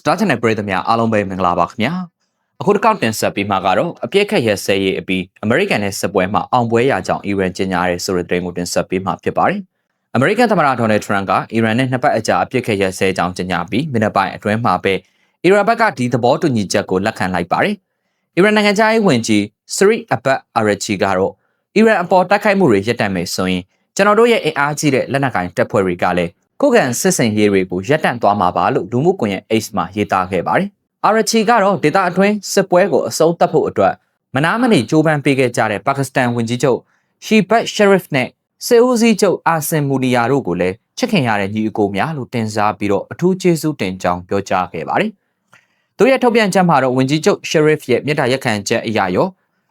Star Channel ပရိသတ်များအားလုံးပဲမင်္ဂလာပါခင်ဗျာအခုတစ်ခေါက်တင်ဆက်ပြီးမှကတော့အပြည့်ခက်ရက်စဲရေးအပြီး American နဲ့စစ်ပွဲမှာအောင်ပွဲရကြောင်း Iran ကြေညာရဲဆိုတဲ့သတင်းကိုတင်ဆက်ပေးမှာဖြစ်ပါတယ် American သမ္မတ Donald Trump က Iran နဲ့နှစ်ပတ်အကြာအပြည့်ခက်ရက်စဲကြောင်းကြေညာပြီးမိနစ်ပိုင်းအတွင်းမှာပဲ Iran ဘက်ကဒီသဘောတူညီချက်ကိုလက်ခံလိုက်ပါတယ် Iran နိုင်ငံသားရေးဝန်ကြီး Sri Abbas Araghchi ကတော့ Iran အပေါ်တိုက်ခိုက်မှုတွေရပ်တန့်မယ်ဆိုရင်ကျွန်တော်တို့ရဲ့အင်အားကြီးတဲ့လက်နက်ကိုင်တပ်ဖွဲ့တွေကလည်းကိုကန်စစ်စင်ရေးတွေကိုရပ်တန့်သွားမှာပါလို့လူမှုကွန်ရက် X မှာရေးသားခဲ့ပါတယ်။ Araghchi ကတော့ဒေတာအတွင်းစစ်ပွဲကိုအဆုံးသတ်ဖို့အတွက်မနာမနေကြိုးပမ်းပေးခဲ့ကြတဲ့ပါကစ္စတန်ဝန်ကြီးချုပ် Shehbaz Sharif နဲ့စစ်ဦးစီးချုပ် Asim Munir တို့ကိုလည်းချစ်ခင်ရတဲ့ညီအကိုများလို့တင်စားပြီးတော့အထူးကျေးဇူးတင်ကြောင်းပြောကြားခဲ့ပါတယ်။သူရဲ့ထုတ်ပြန်ချက်မှာတော့ဝန်ကြီးချုပ် Sharif ရဲ့မြစ်တာရက်ခံချက်အရာရော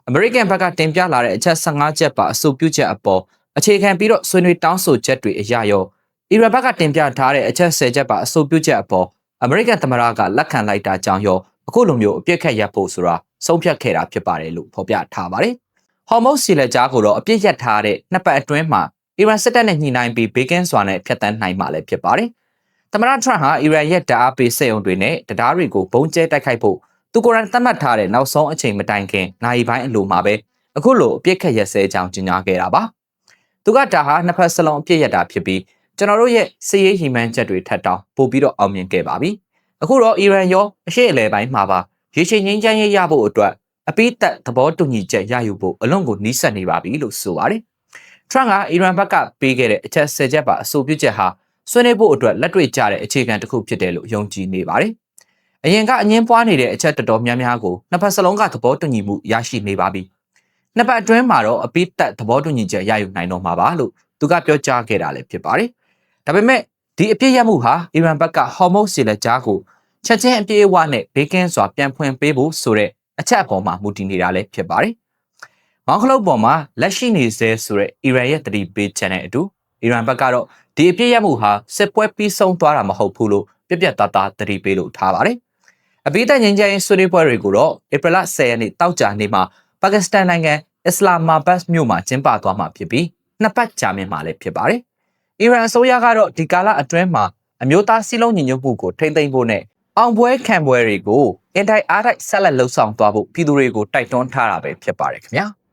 အမေရိကန်ဘက်ကတင်ပြလာတဲ့အချက်15ချက်ပါအဆိုပြုချက်အပေါ်အခြေခံပြီးတော့ဆွေးနွေးတောင်းဆိုချက်တွေအရာရောအီရန်ဘက်ကတင်ပြထားတဲ့အချက်10ချက်ပါအဆိုပြုချက်အပေါ်အမေရိကန်သမ္မတကလက်ခံလိုက်တာကြောင့်ရောအခုလိုမျိုးအပြစ်ခတ်ရပ်ဖို့ဆိုတာဆုံးဖြတ်ခဲ့တာဖြစ်ပါတယ်လို့ဖော်ပြထားပါတယ်။ဟော်မုတ်စီလက်ကြားကိုတော့အပြစ်ရပ်ထားတဲ့နှစ်ပတ်အတွင်းမှာအီရန်စစ်တပ်နဲ့ညှိနှိုင်းပြီးဘေးကင်းစွာနဲ့ဖျက်ဆီးနိုင်မှာလည်းဖြစ်ပါတယ်။သမ္မတထရန့်ဟာအီရန်ရဲ့ဓာတ်အားပေးစက်ရုံတွေနဲ့တရားတွေကိုဘုံကျဲတိုက်ခိုက်ဖို့သူကိုယ်တိုင်သတ်မှတ်ထားတဲ့နောက်ဆုံးအချိန်မတိုင်ခင်နိုင်ပိုင်းအလိုမှာပဲအခုလိုအပြစ်ခတ်ရပ်စဲကြောင်းကြေညာခဲ့တာပါ။သူကဒါဟာနှစ်ဖက်စလုံးအပြစ်ရပ်တာဖြစ်ပြီးကျွန်တော်တို့ရဲ့စစ်ရေးဟိမှန်းချက်တွေထပ်တောင်ပို့ပြီးတော့အောင်မြင်ခဲ့ပါပြီ။အခုတော့အီရန်ရောအရှေ့အလယ်ပိုင်းမှာပါရေရှည်ငြိမ်းချမ်းရေးရဖို့အတွက်အပိသက်သဘောတူညီချက်ရယူဖို့အလွန်ကိုနှီးစပ်နေပါပြီလို့ဆိုပါတယ်။ Trump ကအီရန်ဘက်ကပေးခဲ့တဲ့အချက်10ချက်ပါအဆိုပြုချက်ဟာဆွေးနွေးဖို့အတွက်လက်တွေ့ကျတဲ့အခြေခံတစ်ခုဖြစ်တယ်လို့ယုံကြည်နေပါတယ်။အရင်ကအငင်းပွားနေတဲ့အချက်တော်တော်များများကိုနှစ်ဖက်စလုံးကသဘောတူညီမှုရရှိနေပါပြီ။နှစ်ဖက်အတွင်းမှာတော့အပိသက်သဘောတူညီချက်ရယူနိုင်တော့မှာပါလို့သူကပြောကြားခဲ့တာလည်းဖြစ်ပါတယ်။ဒါပေမဲ့ဒီအပြည့်ရမှုဟာအီရန်ဘက်ကဟော်မုတ်စီလက်ကြားကိုချက်ချင်းအပြည့်အဝနဲ့ဘေးကင်းစွာပြန်ဖွင့်ပေးဖို့ဆိုတဲ့အချက်အပေါ်မှာမူတည်နေတာလည်းဖြစ်ပါတယ်။မောင်ခလုတ်ပေါ်မှာလက်ရှိနေစေဆိုတဲ့အီရန်ရဲ့တတိပေးချက်နဲ့အတူအီရန်ဘက်ကတော့ဒီအပြည့်ရမှုဟာစစ်ပွဲပြီးဆုံးသွားတာမဟုတ်ဘူးလို့ပြပြသားသားတတိပေးလို့ထားပါတယ်။အပိသက်ငြိမ်းချမ်းရေးဆွေးနွေးပွဲတွေကိုတော့ဧပြီလ10ရက်နေ့တောက်ကြနေ့မှာပါကစ္စတန်နိုင်ငံအစ္စလာမာဘတ်မြို့မှာကျင်းပသွားမှာဖြစ်ပြီးနှစ်ပတ်ကြာမြင့်မှာလည်းဖြစ်ပါတယ်။အီရန်အစိုးရကတော့ဒီကာလအတွင်းမှာအမျိုးသားစည်းလုံးညီညွတ်မှုကိုထိန်းသိမ်းဖို့နဲ့အောင်ပွဲခံပွဲတွေကိုအင်တိုက်အားတိုက်ဆက်လက်လှုပ်ဆောင်သွားဖို့ပြည်သူတွေကိုတိုက်တွန်းထားတာပဲဖြစ်ပါတယ်ခင်ဗျာ။